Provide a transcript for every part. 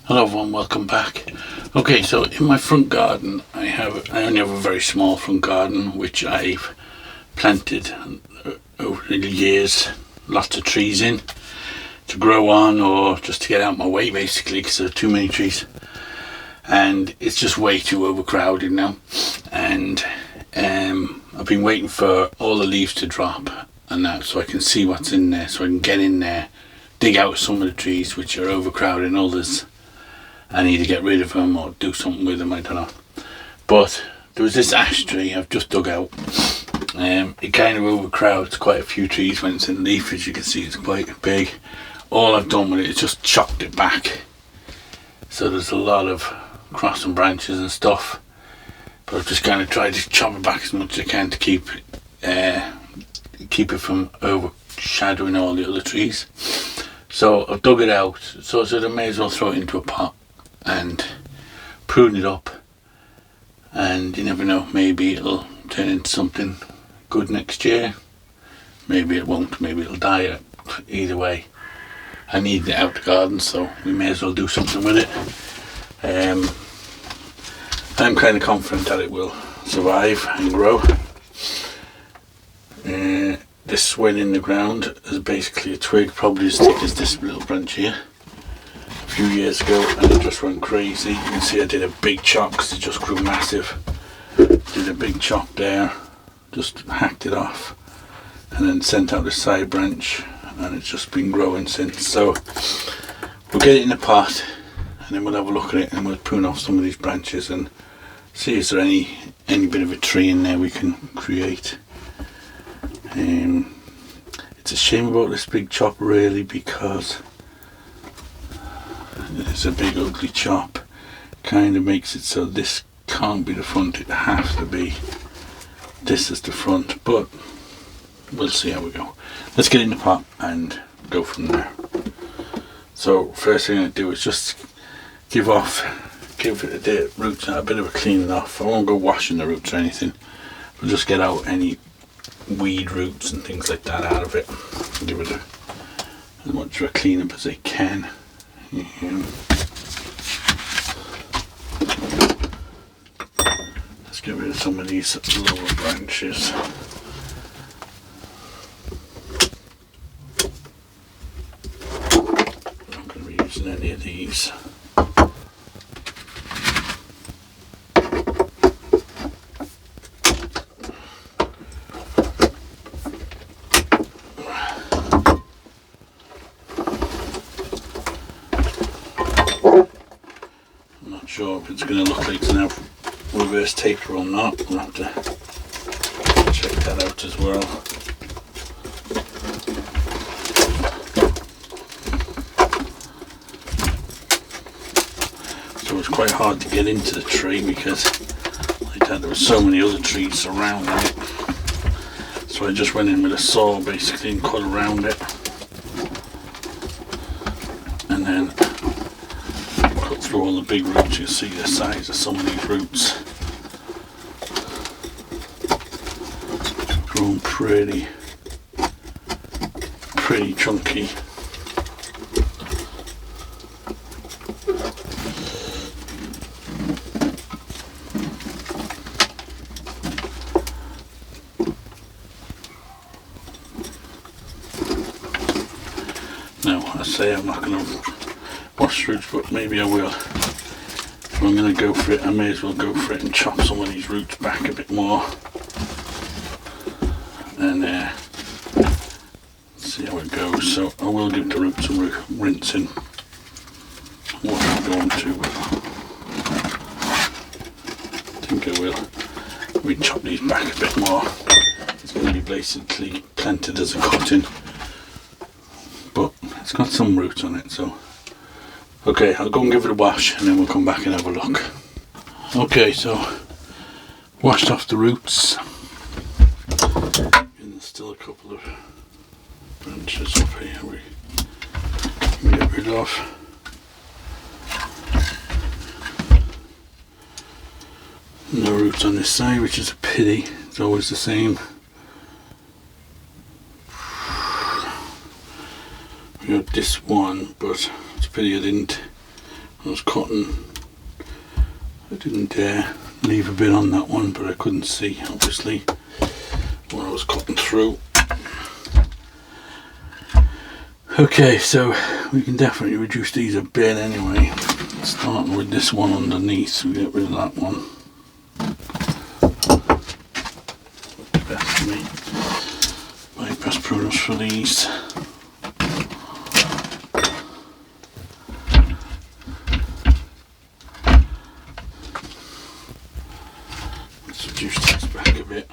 Hello everyone, welcome back. Okay, so in my front garden I only have a very small front garden which I've planted over the years, lots of trees in to grow on or just to get out my way basically because there are too many trees and it's just way too overcrowded now, and I've been waiting for all the leaves to drop and that so I can see what's in there, so I can get in there, dig out some of the trees which are overcrowded and others I need to get rid of them or do something with them, I don't know. But there was this ash tree I've just dug out. It kind of overcrowds quite a few trees when it's in leaf, as you can see it's quite big. All I've done with it is just chopped it back. So there's a lot of crossing branches and stuff. But I've just kind of tried to chop it back as much as I can to keep it from overshadowing all the other trees. So I've dug it out, so I said I may as well throw it into a pot and prune it up, and you never know, maybe it'll turn into something good next year, maybe it won't, maybe it'll die. Either way I need it out the garden, so we may as well do something with it. I'm kind of confident that it will survive and grow. This swing in the ground is basically a twig probably as thick as this little branch here a few years ago, and it just went crazy. You can see I did a big chop because it just grew massive. Did a big chop there, just hacked it off and then sent out the side branch, and it's just been growing since. So we'll get it in a pot and then we'll have a look at it and we'll prune off some of these branches and see is there any bit of a tree in there we can create. It's a shame about this big chop really, because it's a big ugly chop. Kind of makes it so this can't be the front, it has to be this is the front, but we'll see how we go. Let's get in the pot and go from there. So first thing I do is just give the roots a bit of a cleaning off. I won't go washing the roots or anything, but just get out any weed roots and things like that out of it. Give it as much of a clean up as I can. Let's get rid of some of these lower branches. I'm not going to be using any of these. Sure if it's going to look like it's now reverse taper or not. We'll have to check that out as well. So it's quite hard to get into the tree because like that, there were so many other trees surrounding it. So I just went in with a saw basically and cut around it, and then through all the big roots. You see the size of some of these roots. Grown pretty chunky. Now I say I'm not going to wash roots, but maybe I will. If I'm going to go for it, I may as well go for it and chop some of these roots back a bit more and see how it goes. So I will give the roots some rinsing. What I'm going to, I think I will. We chop these back a bit more. It's going to be basically planted as a cutting, but it's got some roots on it, so okay, I'll go and give it a wash and then we'll come back and have a look. Okay, so washed off the roots, and there's still a couple of branches up here we can get rid of. No roots on this side, which is a pity, it's always the same. We got this one, but it's a pity I didn't I was cutting. I didn't leave a bit on that one, but I couldn't see obviously when I was cutting through. Okay, so we can definitely reduce these a bit anyway. Starting with this one underneath, so we get rid of that one. Best for me. Bypass pruners for these. Let's reduce this back a bit.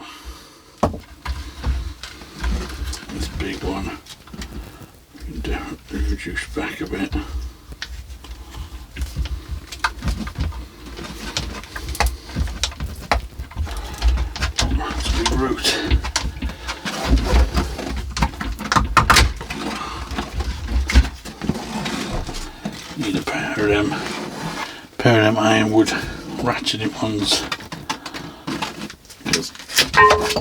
This big one. Definitely reduce back a bit. That's a big root. Need a pair of them ironwood ratcheted ones. Just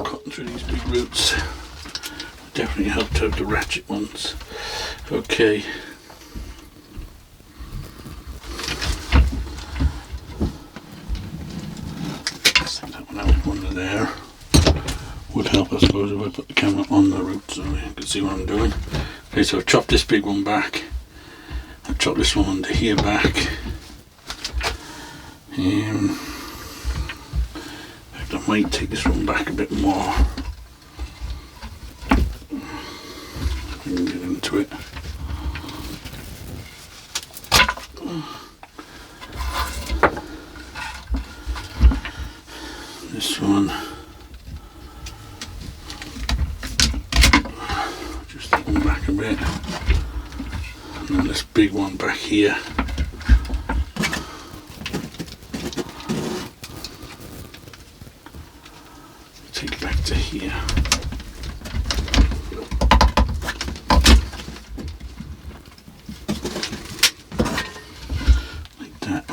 cutting through these big roots. Definitely help to have the ratchet ones. Okay. Set that one out under there. Would help, I suppose, if I put the camera on the root so you can see what I'm doing. Okay, so I've chopped this big one back. I've chopped this one under here back. In fact, I might take this one back a bit more. I can get into it. This one, just that one back a bit, and then this big one back here. Take it back to here. Like that.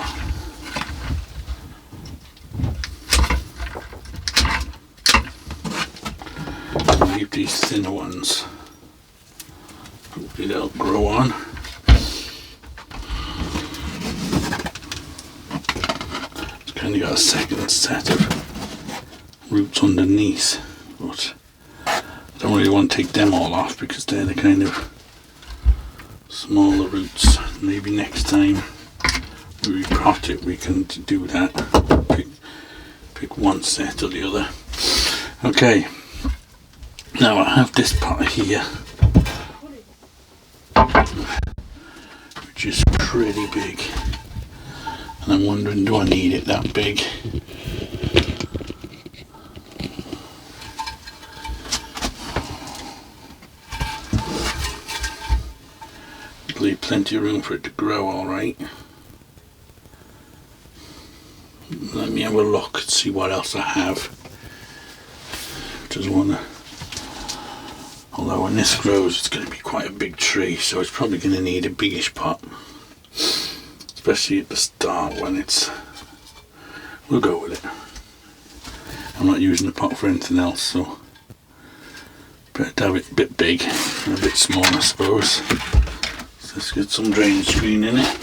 Leave these thinner ones. Hopefully they'll grow on. It's kind of got a second set of roots underneath, but I don't really want to take them all off because they're the kind of smaller roots. Maybe next time we repot it we can do that. Pick one set or the other. Okay, now I have this pot here which is pretty big, and I'm wondering, do I need it that big? Leave plenty of room for it to grow, alright. Let me have a look and see what else I have. Just wanna, although when this grows it's going to be quite a big tree, so it's probably going to need a biggish pot, especially at the start when it's, we'll go with it. I'm not using the pot for anything else, so better to have it a bit big and a bit small, I suppose. So let's get some drainage screen in it.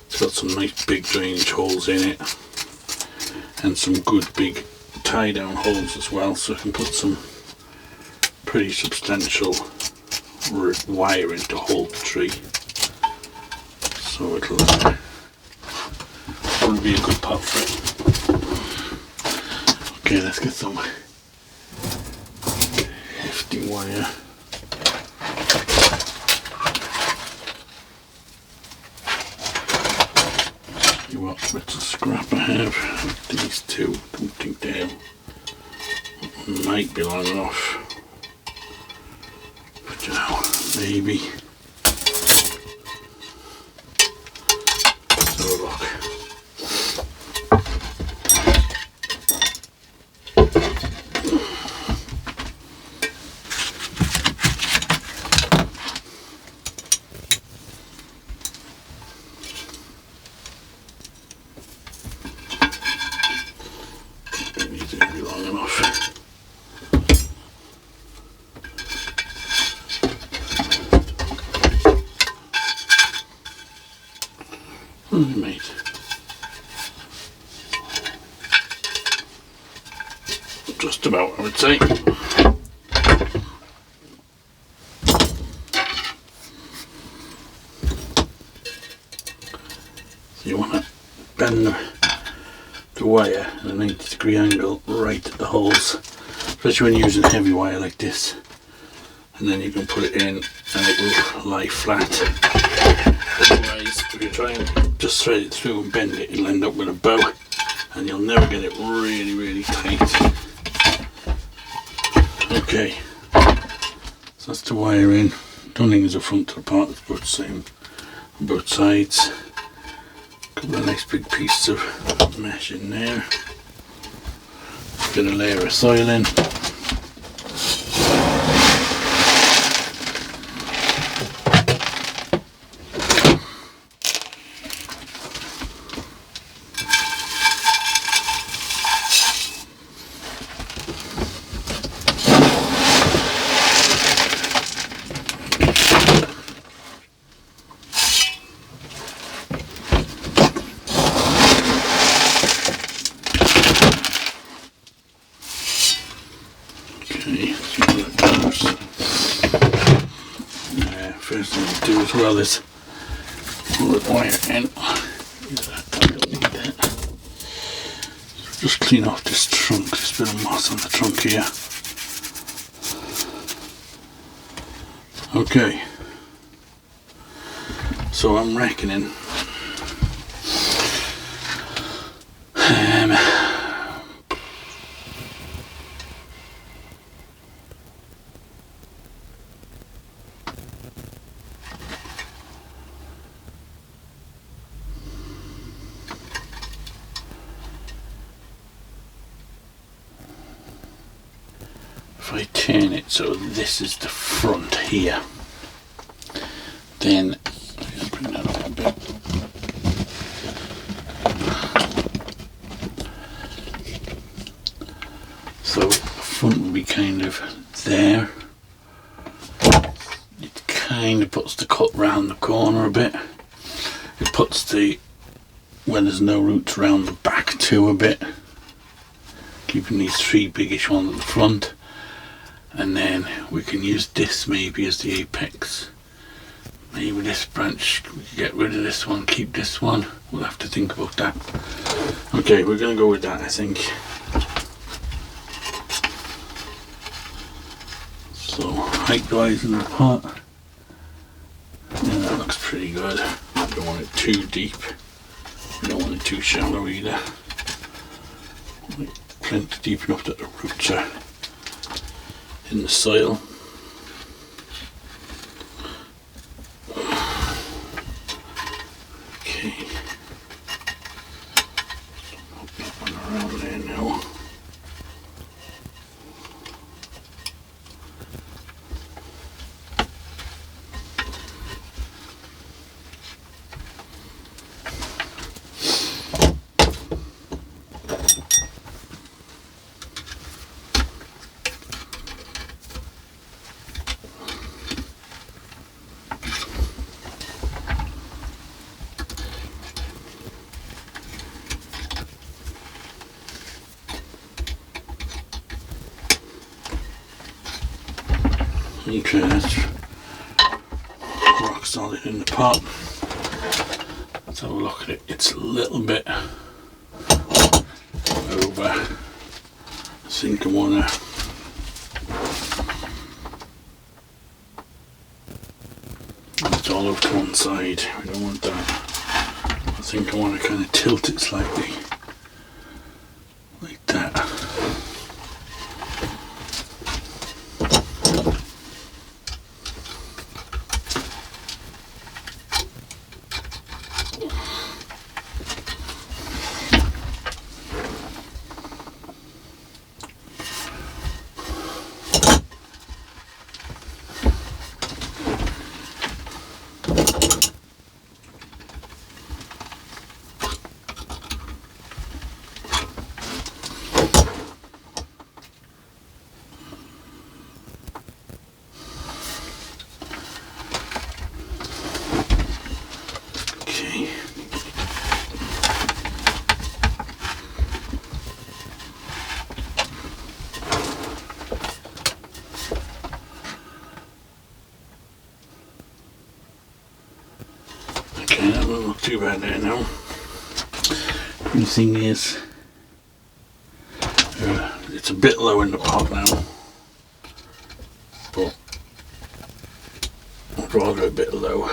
It's got some nice big drainage holes in it and some good big tie down holes as well, so I can put some pretty substantial wiring to hold the tree, so it'll probably be a good pot for it. Okay, let's get some hefty wire. See what bits of scrap I have. These two, don't think they might be long enough. But you know, maybe. Let's have a look. mate. Just about, I would say. So you want to bend the wire at a 90-degree angle right at the holes, especially when you're using heavy wire like this, and then you can put it in and it will lie flat. Otherwise, if you try and just thread it through and bend it, you'll end up with a bow and you'll never get it really tight. Okay, so that's the wire in. Don't think there's a front to the part, it's both the same on both sides. A couple of nice big pieces of mesh in there. Get a layer of soil in. First thing to do as well is pull the wire in. So just clean off this trunk, there's a bit of moss on the trunk here. Okay, so I'm reckoning if I turn it so this is the front here, then I'll bring that up a bit. So the front will be kind of there. It kind of puts the cut round the corner a bit. It puts the, when there's no roots, round the back too a bit, keeping these three biggish ones at the front. And then we can use this maybe as the apex. Maybe this branch, we can get rid of this one, keep this one. We'll have to think about that. Okay, we're going to go with that, I think. So, height-wise in the pot, yeah, that looks pretty good. We don't want it too deep. We don't want it too shallow either. Plenty deep enough that the roots are in the soil. Okay, put that one around there now. Okay, that's rock solid in the pot. Let's have a look at it. It's a little bit over. I think I want to it's all over to one side. We don't want that. I think I want to kind of tilt it slightly like that. too bad there now. The thing is, it's a bit low in the pot now, but I'd rather a bit low.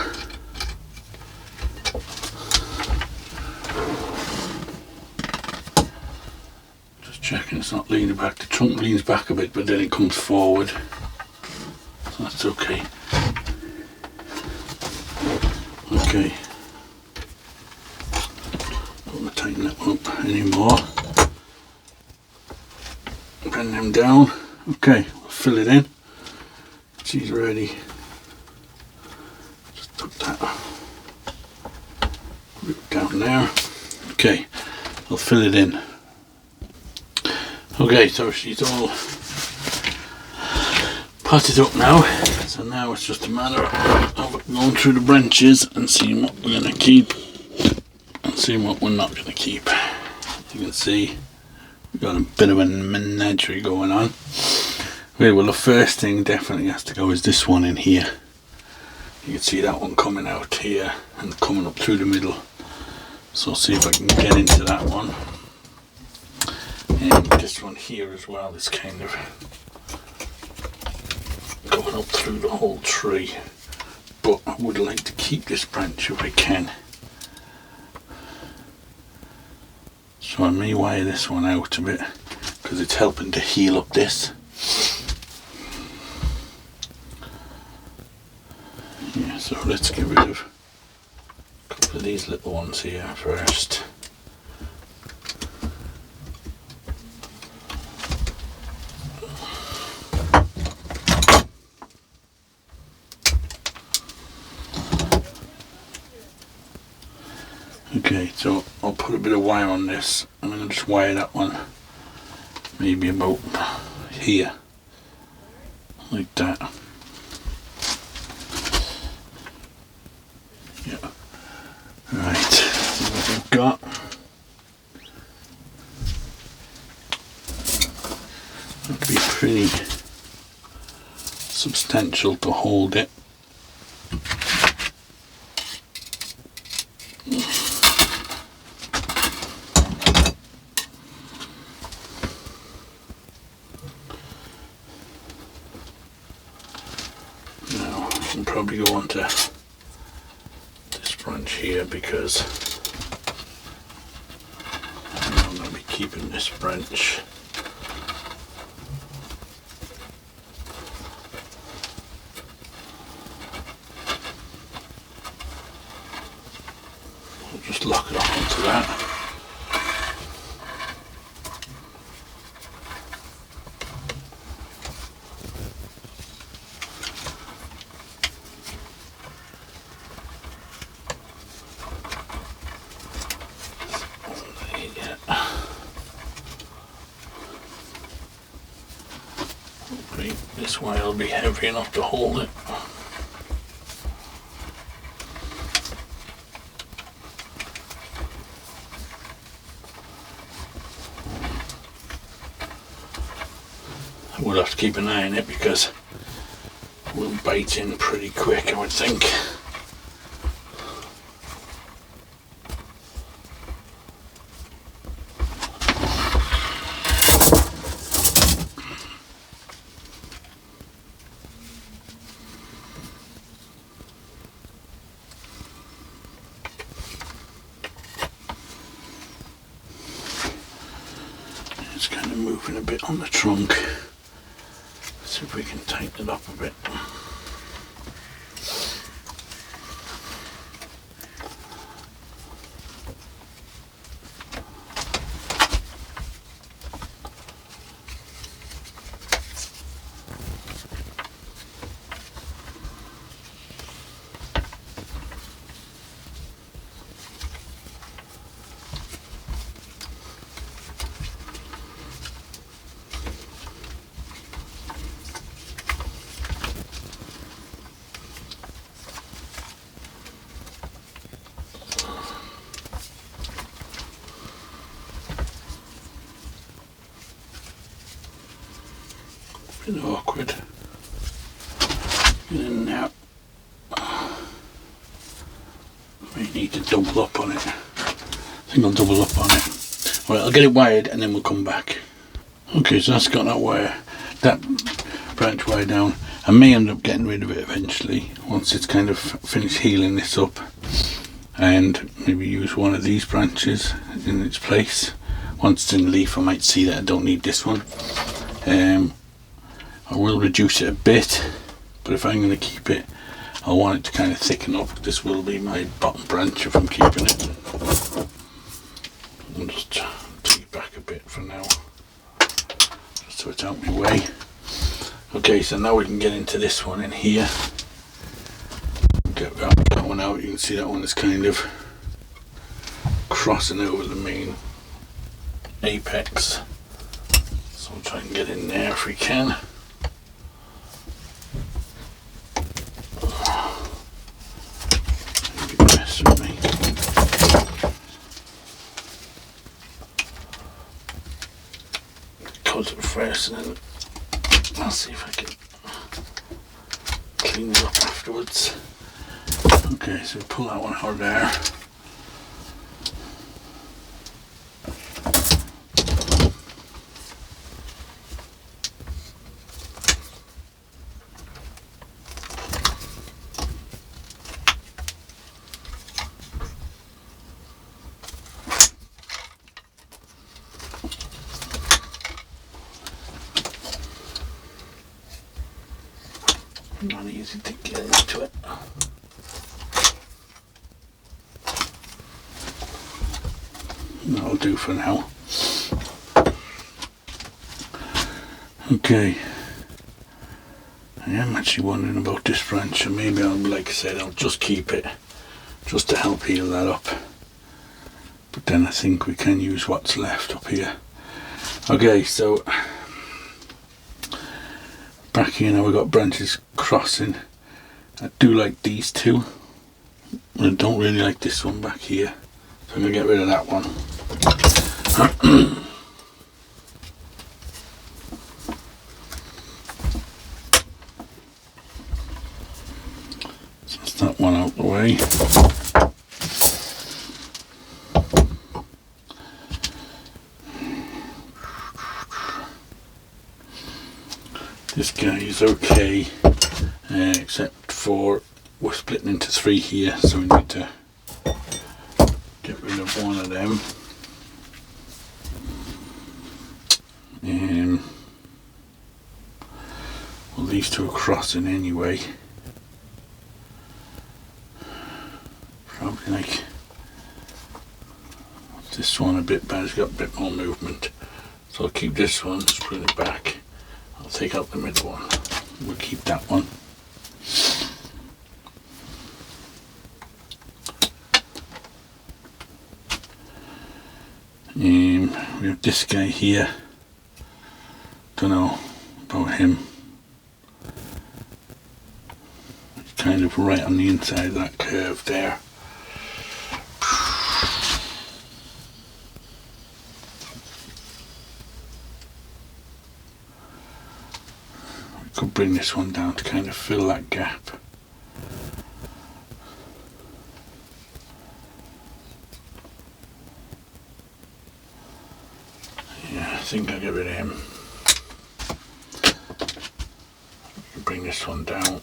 Just checking it's not leaning back. The trunk leans back a bit, but then it comes forward, so that's okay. Okay. Don't want to tighten that one up anymore. Bring them down. Okay, we'll fill it in. She's ready. Just put that down there. Okay, I'll fill it in. Okay, so she's all potted up now. So now it's just a matter of going through the branches and seeing what we're going to keep and seeing what we're not going to keep. You can see we've got a bit of a menagerie going on. Okay, well the first thing definitely has to go is this one in here. You can see that one coming out here and coming up through the middle. So I'll see if I can get into that one. And this one here as well is kind of going up through the whole tree. But I would like to keep this branch if I can. So I may wire this one out a bit because it's helping to heal up this. Yeah, so let's get rid of a couple of these little ones here first. Okay, so I'll put a bit of wire on this. I'm going to just wire that one maybe about here, like that. Yeah. Right, see what we've got. That'd be pretty substantial to hold it. Probably go on to this branch here because I'm going to be keeping this branch. I'll just lock it up onto that. This way it'll be heavy enough to hold it. I would have to keep an eye on it because it will bite in pretty quick, I would think. It's kind of moving a bit on the trunk. Let's see if we can tighten it up a bit. Bit awkward. Get in there. We need need to double up on it. I think I'll double up on it. Right, I'll get it wired and then we'll come back. Okay, so that's got that branch wire down. I may end up getting rid of it eventually once it's kind of finished healing this up, and maybe use one of these branches in its place. Once it's in leaf, I might see that I don't need this one. I will reduce it a bit, but if I'm going to keep it, I want it to kind of thicken up. This will be my bottom branch if I'm keeping it. I'll just take it back a bit for now, just so it's out my way. Okay, so now we can get into this one in here. Get that one out. You can see that one is kind of crossing over the main apex. So we'll try and get in there if we can. Maybe mess with me. Cut it first and then I'll see if I can clean it up afterwards. Okay, so pull that one out of there. Not easy to get into it. That'll do for now. Okay. I am actually wondering about this branch, and maybe I'll, like I said, I'll just keep it just to help heal that up. But then I think we can use what's left up here. Okay, so back here now we've got branches crossing. I do like these two. I don't really like this one back here, so I'm going to get rid of that one. So that's that one out the way. This guy is okay, except for we're splitting into 3 here, so we need to get rid of one of them. Well, these two are crossing anyway. Probably like this one a bit better, it's got a bit more movement. So I'll keep this one, just put it back. I'll take out the middle one. We'll keep that one. We have this guy here. Don't know about him. He's kind of right on the inside of that curve there. We could bring this one down to kind of fill that gap. I think I'll get rid of him. Bring this one down.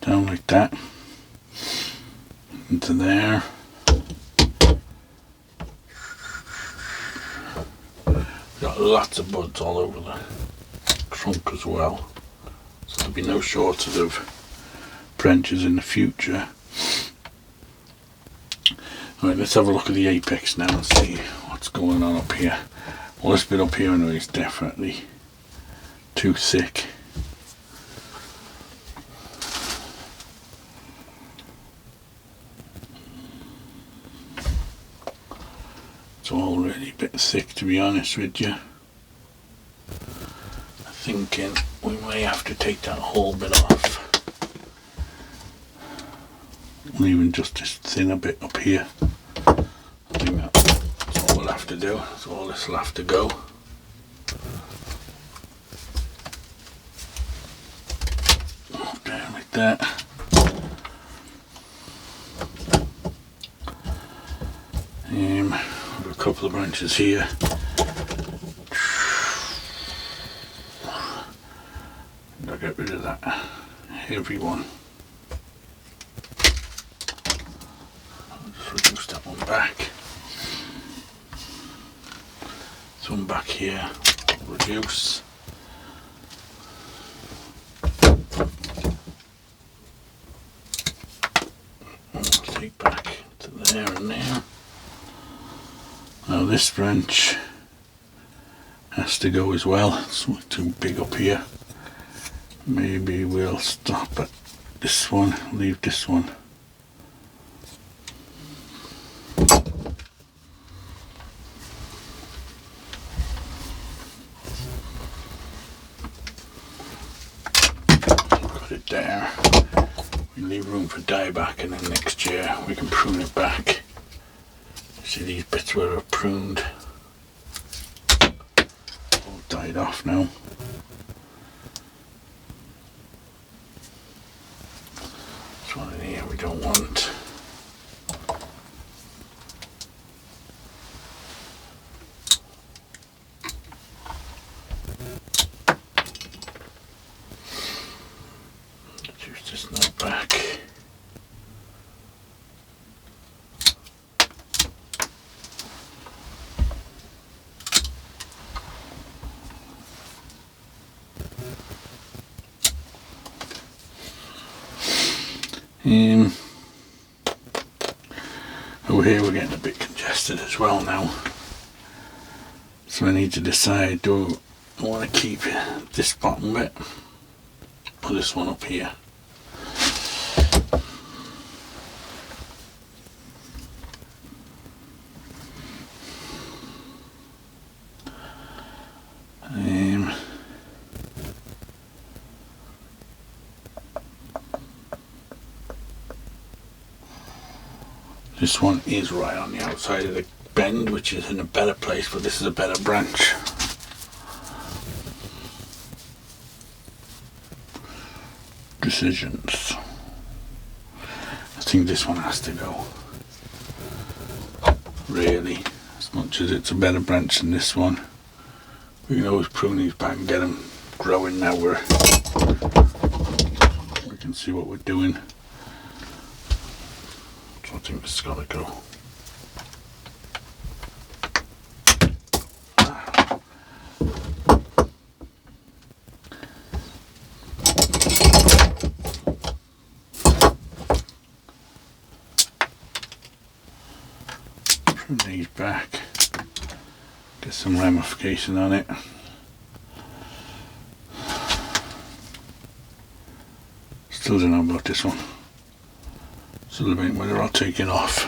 Down like that. Into there. Got lots of buds all over the trunk as well. So there'll be no shortage of branches in the future. Right, let's have a look at the apex now and see what's going on up here. Well, this bit up here anyway is definitely too thick. It's already a bit thick, to be honest with you. I'm thinking we may have to take that whole bit off. Leaving just this thinner bit up here. I think that's all we'll have to do. That's all this will have to go. there. A couple of branches here. I'll get rid of that heavy one. I'll just reduce that one back. This one back here, reduce. I'll take back to there and there. Now this branch has to go as well. It's too big up here. Maybe we'll stop at this one, leave this one. Got it there. We leave room for dieback, and then next year we can prune it back. See these bits where I've pruned, all died off now. This one in here we don't want. Let's use this nut back. Over here we're getting a bit congested as well now, so I need to decide, do I want to keep this bottom bit or this one up here? This one is right on the outside of the bend, which is in a better place, but this is a better branch. Decisions. I think this one has to go. Really, as much as it's a better branch than this one. We can always prune these back and get them growing now we can see what we're doing. I think this has got to go. Prune these back, get some ramification on it. Still don't know about this one. Still debating whether I'll take it off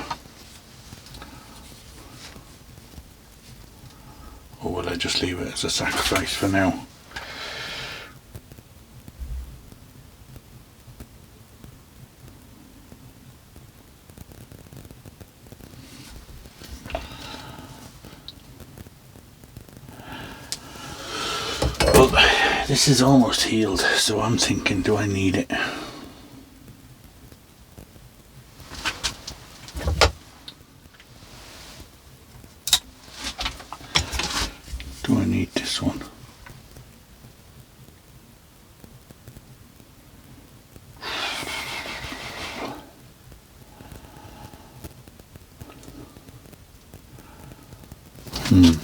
or will I just leave it as a sacrifice for now. Well, this is almost healed, so I'm thinking, do I need it? Do I need this one? I'm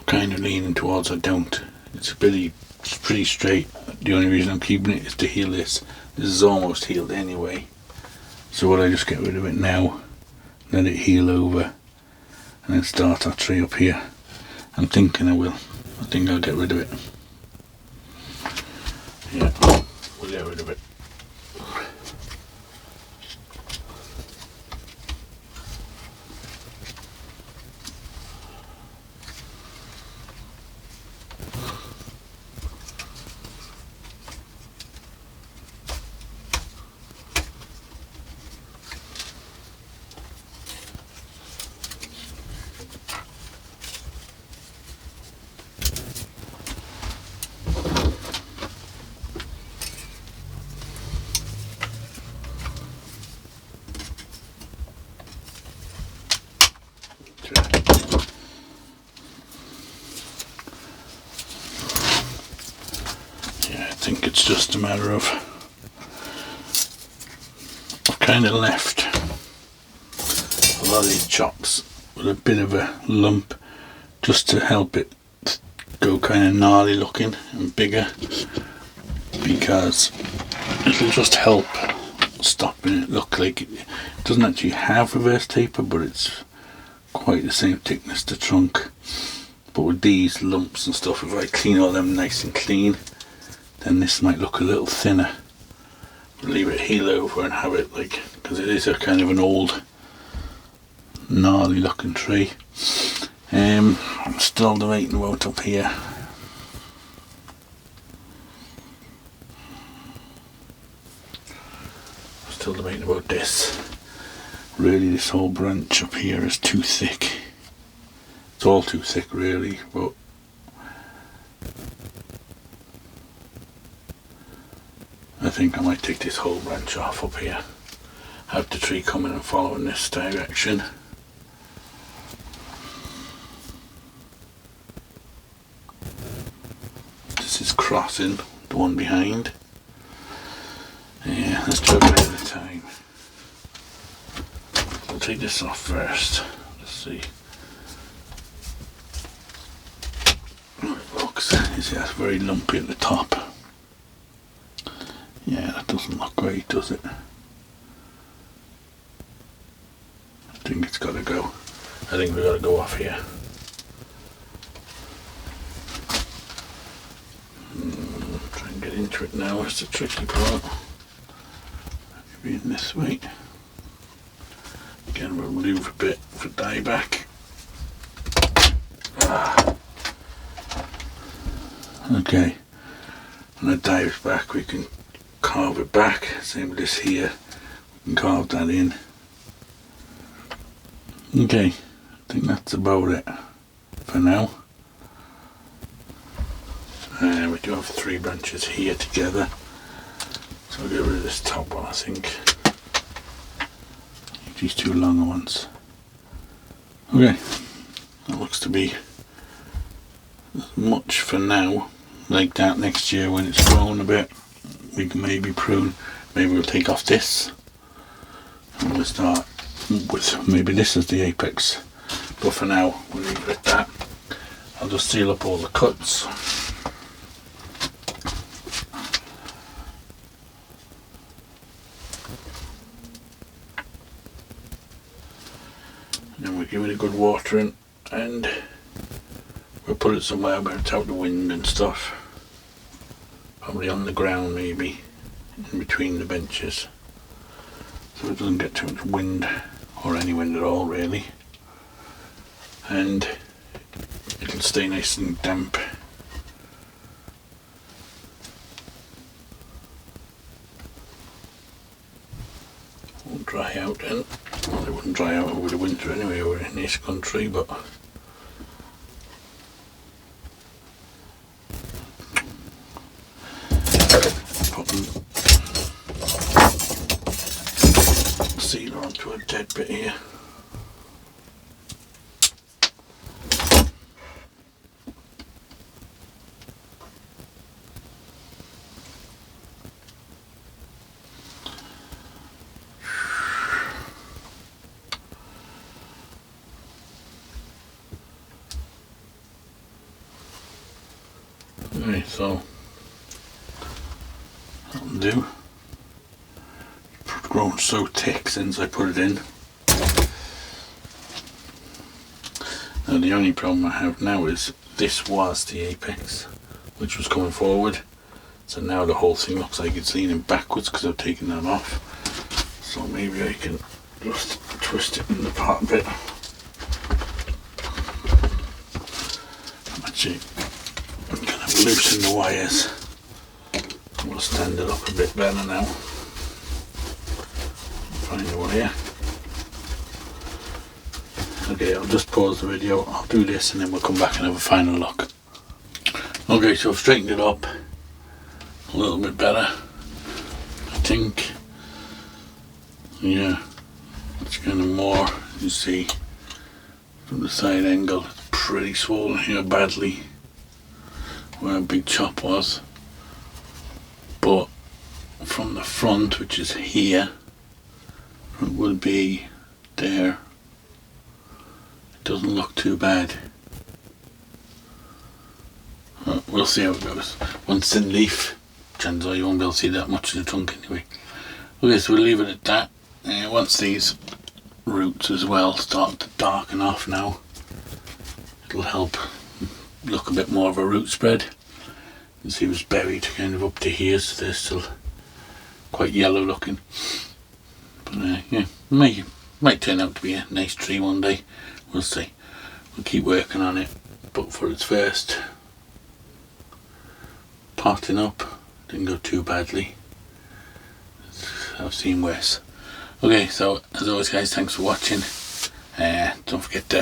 kind of leaning towards I don't. It's pretty straight. The only reason I'm keeping it is to heal this. This is almost healed anyway. So will I just get rid of it now, let it heal over, and then start our tree up here? I'm thinking I will. I think I'll get rid of it. Yeah, we'll get rid of it. into it. Yeah, I think it's just a matter of I've kind of left a lot of these chops with a bit of a lump just to help it go kind of gnarly looking and bigger, because it'll just help stopping it look like it doesn't actually have reverse taper, but it's quite the same thickness to trunk. But with these lumps and stuff, if I clean all them nice and clean, then this might look a little thinner. Leave it heel over and have it like, because it is a kind of an old gnarly looking tree. I'm still debating about up here. Still debating about this. Really, this whole branch up here is too thick. It's all too thick really, but I think I might take this whole branch off up here. Have the tree coming and following this direction. This is crossing the one behind. Yeah, let's do a bit at a time. I'll take this off first. Let's see. It looks, you see that's very lumpy at the top. Yeah, that doesn't look great, does it? I think it's got to go. I think we've got to go off here. Try and get into it now, it's the tricky part. Maybe in this way. Again, we'll move a bit for dieback. Okay, when it dives back, we can carve it back. Same with this here, we can carve that in. Okay, I think that's about it for now. We do have 3 branches here together, so I'll get rid of this top one, I think. These 2 longer ones. Okay, that looks to be as much for now. Like that, next year when it's grown a bit, we can maybe prune. Maybe we'll take off this and we'll start with maybe this as the apex, but for now we'll leave it at that. I'll just seal up all the cuts. And then we'll give it a good watering and we'll put it somewhere where it's out the wind and stuff. Probably on the ground maybe, in between the benches, so it doesn't get too much wind or any wind at all really, and it'll stay nice and damp. Won't dry out then. Well, it wouldn't dry out over the winter anyway, we're in this country, but sealer onto a dead bit here. Okay, so that'll do. It's grown so thick since I put it in. Now the only problem I have now is this was the apex, which was coming forward. So now the whole thing looks like it's leaning backwards because I've taken that off. So maybe I can just twist it in the part a bit. Actually, I'm kind of loosen the wires. We'll stand it up a bit better now. Find the wire. Okay, I'll just pause the video, I'll do this and then we'll come back and have a final look. Okay, so I've straightened it up a little bit better, I think. Yeah, it's kind of more, you see, from the side angle. It's pretty swollen here badly where a big chop was, but from the front, which is here, it will be there. It doesn't look too bad. We'll see how it goes. Once in leaf, chances are you won't be able to see that much of the trunk anyway. Okay, so we'll leave it at that. Once these roots as well start to darken off now, it'll help look a bit more of a root spread. You can see it was buried kind of up to here, so they're still quite yellow looking. But yeah, might turn out to be a nice tree one day. We'll see. We'll keep working on it. But for its first potting up, didn't go too badly. I've seen worse. Okay, so as always guys, thanks for watching. Don't forget to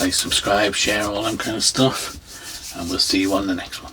like, subscribe, share, all that kind of stuff, and we'll see you on the next one.